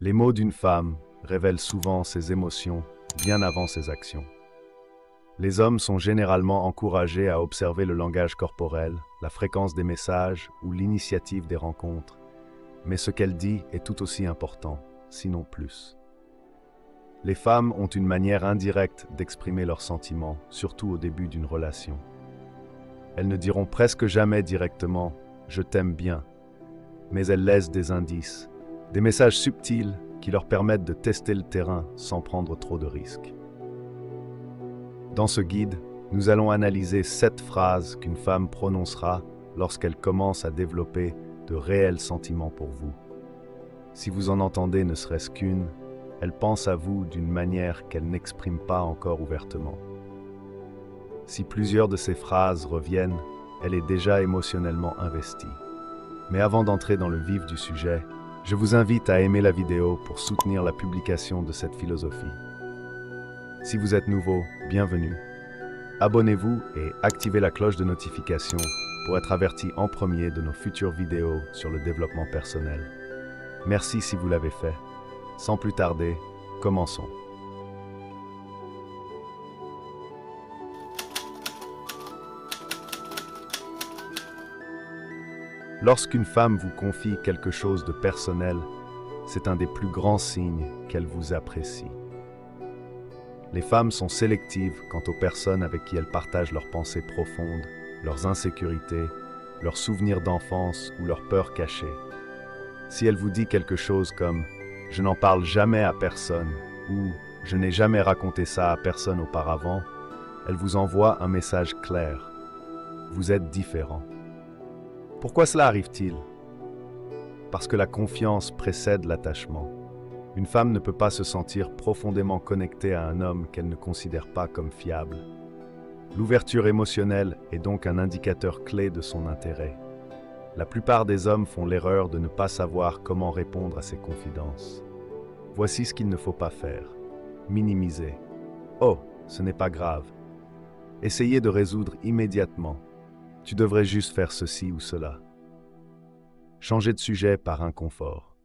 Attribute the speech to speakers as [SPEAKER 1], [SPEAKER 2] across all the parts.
[SPEAKER 1] Les mots d'une femme révèlent souvent ses émotions bien avant ses actions. Les hommes sont généralement encouragés à observer le langage corporel, la fréquence des messages ou l'initiative des rencontres, mais ce qu'elle dit est tout aussi important, sinon plus. Les femmes ont une manière indirecte d'exprimer leurs sentiments, surtout au début d'une relation. Elles ne diront presque jamais directement « je t'aime bien », mais elles laissent des indices, des messages subtils qui leur permettent de tester le terrain sans prendre trop de risques. Dans ce guide, nous allons analyser 7 phrases qu'une femme prononcera lorsqu'elle commence à développer de réels sentiments pour vous. Si vous en entendez ne serait-ce qu'une, elle pense à vous d'une manière qu'elle n'exprime pas encore ouvertement. Si plusieurs de ces phrases reviennent, elle est déjà émotionnellement investie. Mais avant d'entrer dans le vif du sujet, je vous invite à aimer la vidéo pour soutenir la publication de cette philosophie. Si vous êtes nouveau, bienvenue. Abonnez-vous et activez la cloche de notification pour être averti en premier de nos futures vidéos sur le développement personnel. Merci si vous l'avez fait. Sans plus tarder, commençons. Lorsqu'une femme vous confie quelque chose de personnel, c'est un des plus grands signes qu'elle vous apprécie. Les femmes sont sélectives quant aux personnes avec qui elles partagent leurs pensées profondes, leurs insécurités, leurs souvenirs d'enfance ou leurs peurs cachées. Si elle vous dit quelque chose comme « je n'en parle jamais à personne » ou « je n'ai jamais raconté ça à personne auparavant », elle vous envoie un message clair. Vous êtes différent. Pourquoi cela arrive-t-il? Parce que la confiance précède l'attachement. Une femme ne peut pas se sentir profondément connectée à un homme qu'elle ne considère pas comme fiable. L'ouverture émotionnelle est donc un indicateur clé de son intérêt. La plupart des hommes font l'erreur de ne pas savoir comment répondre à ces confidences. Voici ce qu'il ne faut pas faire. Minimiser. Oh, ce n'est pas grave. Essayez de résoudre immédiatement. Tu devrais juste faire ceci ou cela. Changer de sujet par inconfort.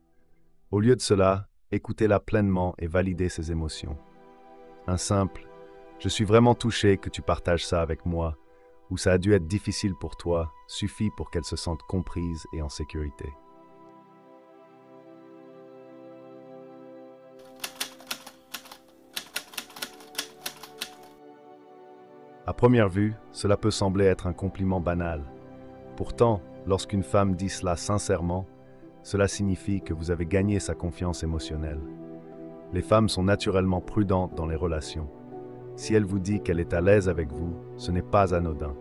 [SPEAKER 1] Au lieu de cela, écoutez-la pleinement et validez ses émotions. Un simple « Je suis vraiment touché que tu partages ça avec moi » ou « Ça a dû être difficile pour toi » suffit pour qu'elle se sente comprise et en sécurité. À première vue, cela peut sembler être un compliment banal. Pourtant, lorsqu'une femme dit cela sincèrement, cela signifie que vous avez gagné sa confiance émotionnelle. Les femmes sont naturellement prudentes dans les relations. Si elle vous dit qu'elle est à l'aise avec vous, ce n'est pas anodin.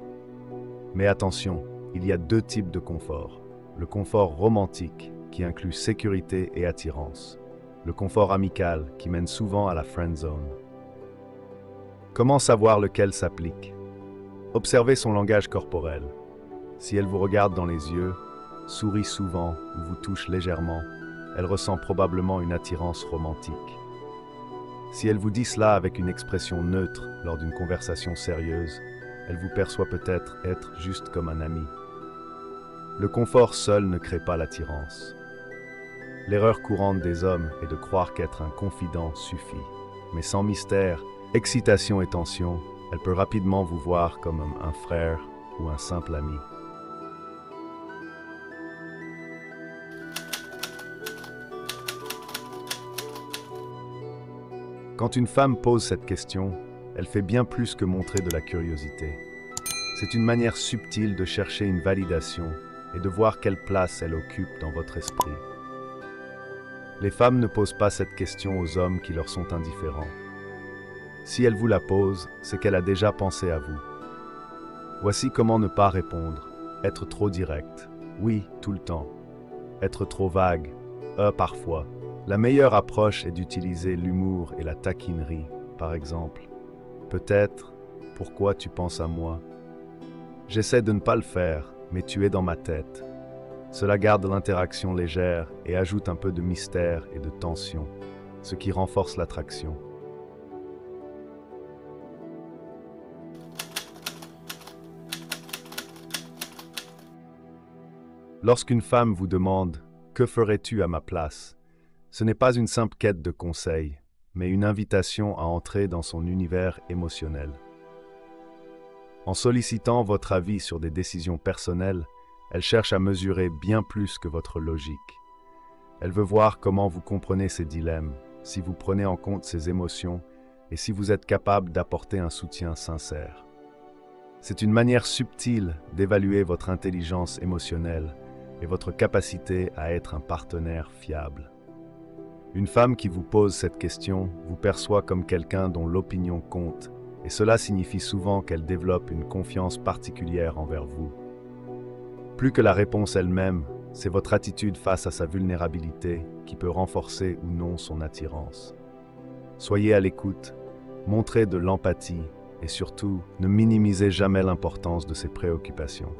[SPEAKER 1] Mais attention, il y a 2 types de confort. Le confort romantique, qui inclut sécurité et attirance. Le confort amical, qui mène souvent à la friend zone. Comment savoir lequel s'applique? Observez son langage corporel. Si elle vous regarde dans les yeux, sourit souvent ou vous touche légèrement, elle ressent probablement une attirance romantique. Si elle vous dit cela avec une expression neutre lors d'une conversation sérieuse, elle vous perçoit peut-être être juste comme un ami. Le confort seul ne crée pas l'attirance. L'erreur courante des hommes est de croire qu'être un confident suffit. Mais sans mystère, excitation et tension, elle peut rapidement vous voir comme un frère ou un simple ami. Quand une femme pose cette question, elle fait bien plus que montrer de la curiosité. C'est une manière subtile de chercher une validation et de voir quelle place elle occupe dans votre esprit. Les femmes ne posent pas cette question aux hommes qui leur sont indifférents. Si elle vous la pose, c'est qu'elle a déjà pensé à vous. Voici comment ne pas répondre. Être trop direct. Oui, tout le temps. Être trop vague. Parfois. La meilleure approche est d'utiliser l'humour et la taquinerie, par exemple. Peut-être, pourquoi tu penses à moi? J'essaie de ne pas le faire, mais tu es dans ma tête. Cela garde l'interaction légère et ajoute un peu de mystère et de tension, ce qui renforce l'attraction. Lorsqu'une femme vous demande « Que ferais-tu à ma place ?» Ce n'est pas une simple quête de conseils, mais une invitation à entrer dans son univers émotionnel. En sollicitant votre avis sur des décisions personnelles, elle cherche à mesurer bien plus que votre logique. Elle veut voir comment vous comprenez ses dilemmes, si vous prenez en compte ses émotions et si vous êtes capable d'apporter un soutien sincère. C'est une manière subtile d'évaluer votre intelligence émotionnelle et votre capacité à être un partenaire fiable. Une femme qui vous pose cette question vous perçoit comme quelqu'un dont l'opinion compte, et cela signifie souvent qu'elle développe une confiance particulière envers vous. Plus que la réponse elle-même, c'est votre attitude face à sa vulnérabilité qui peut renforcer ou non son attirance. Soyez à l'écoute, montrez de l'empathie et surtout, ne minimisez jamais l'importance de ses préoccupations.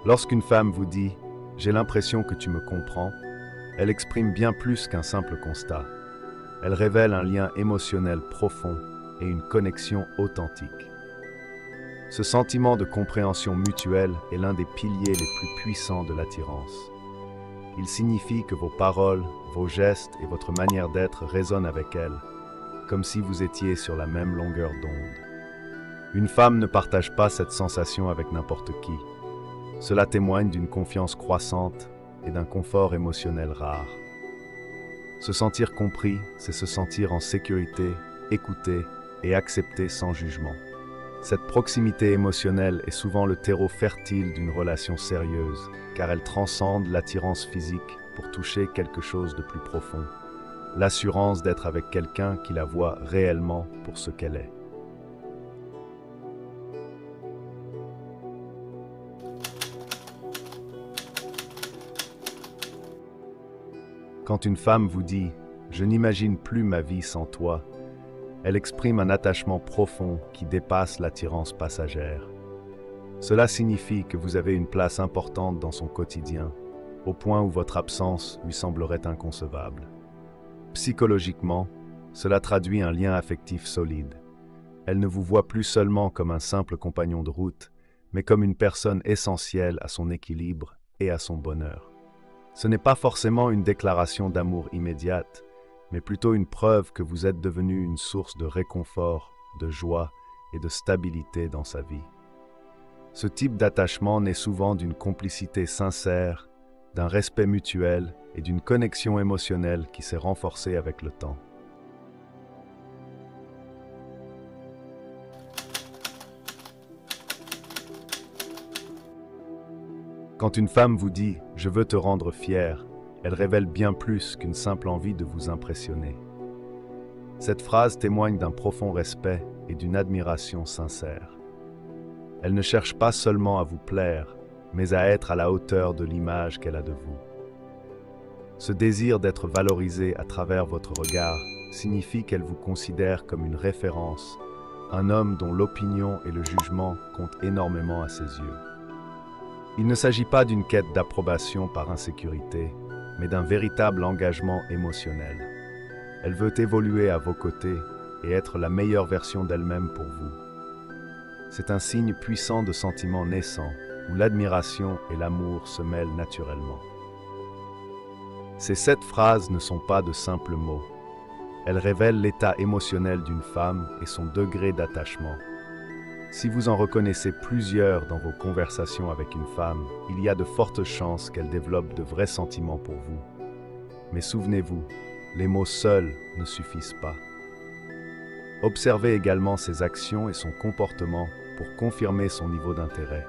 [SPEAKER 1] Lorsqu'une femme vous dit « J'ai l'impression que tu me comprends », elle exprime bien plus qu'un simple constat. Elle révèle un lien émotionnel profond et une connexion authentique. Ce sentiment de compréhension mutuelle est l'un des piliers les plus puissants de l'attirance. Il signifie que vos paroles, vos gestes et votre manière d'être résonnent avec elle, comme si vous étiez sur la même longueur d'onde. Une femme ne partage pas cette sensation avec n'importe qui. Cela témoigne d'une confiance croissante et d'un confort émotionnel rare. Se sentir compris, c'est se sentir en sécurité, écouté et accepté sans jugement. Cette proximité émotionnelle est souvent le terreau fertile d'une relation sérieuse, car elle transcende l'attirance physique pour toucher quelque chose de plus profond, l'assurance d'être avec quelqu'un qui la voit réellement pour ce qu'elle est. Quand une femme vous dit « Je n'imagine plus ma vie sans toi », elle exprime un attachement profond qui dépasse l'attirance passagère. Cela signifie que vous avez une place importante dans son quotidien, au point où votre absence lui semblerait inconcevable. Psychologiquement, cela traduit un lien affectif solide. Elle ne vous voit plus seulement comme un simple compagnon de route, mais comme une personne essentielle à son équilibre et à son bonheur. Ce n'est pas forcément une déclaration d'amour immédiate, mais plutôt une preuve que vous êtes devenu une source de réconfort, de joie et de stabilité dans sa vie. Ce type d'attachement naît souvent d'une complicité sincère, d'un respect mutuel et d'une connexion émotionnelle qui s'est renforcée avec le temps. Quand une femme vous dit « Je veux te rendre fier », elle révèle bien plus qu'une simple envie de vous impressionner. Cette phrase témoigne d'un profond respect et d'une admiration sincère. Elle ne cherche pas seulement à vous plaire, mais à être à la hauteur de l'image qu'elle a de vous. Ce désir d'être valorisé à travers votre regard signifie qu'elle vous considère comme une référence, un homme dont l'opinion et le jugement comptent énormément à ses yeux. Il ne s'agit pas d'une quête d'approbation par insécurité, mais d'un véritable engagement émotionnel. Elle veut évoluer à vos côtés et être la meilleure version d'elle-même pour vous. C'est un signe puissant de sentiments naissants, où l'admiration et l'amour se mêlent naturellement. Ces 7 phrases ne sont pas de simples mots. Elles révèlent l'état émotionnel d'une femme et son degré d'attachement. Si vous en reconnaissez plusieurs dans vos conversations avec une femme, il y a de fortes chances qu'elle développe de vrais sentiments pour vous. Mais souvenez-vous, les mots seuls ne suffisent pas. Observez également ses actions et son comportement pour confirmer son niveau d'intérêt.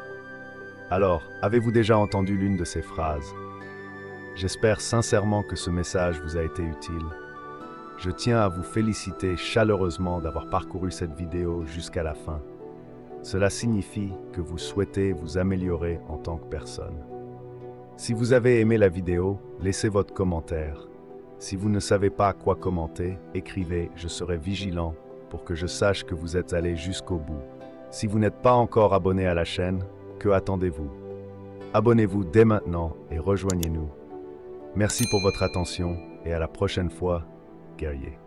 [SPEAKER 1] Alors, avez-vous déjà entendu l'une de ces phrases? J'espère sincèrement que ce message vous a été utile. Je tiens à vous féliciter chaleureusement d'avoir parcouru cette vidéo jusqu'à la fin. Cela signifie que vous souhaitez vous améliorer en tant que personne. Si vous avez aimé la vidéo, laissez votre commentaire. Si vous ne savez pas quoi commenter, écrivez « Je serai vigilant » pour que je sache que vous êtes allé jusqu'au bout. Si vous n'êtes pas encore abonné à la chaîne, que attendez-vous? Abonnez-vous dès maintenant et rejoignez-nous. Merci pour votre attention et à la prochaine fois, guerriers.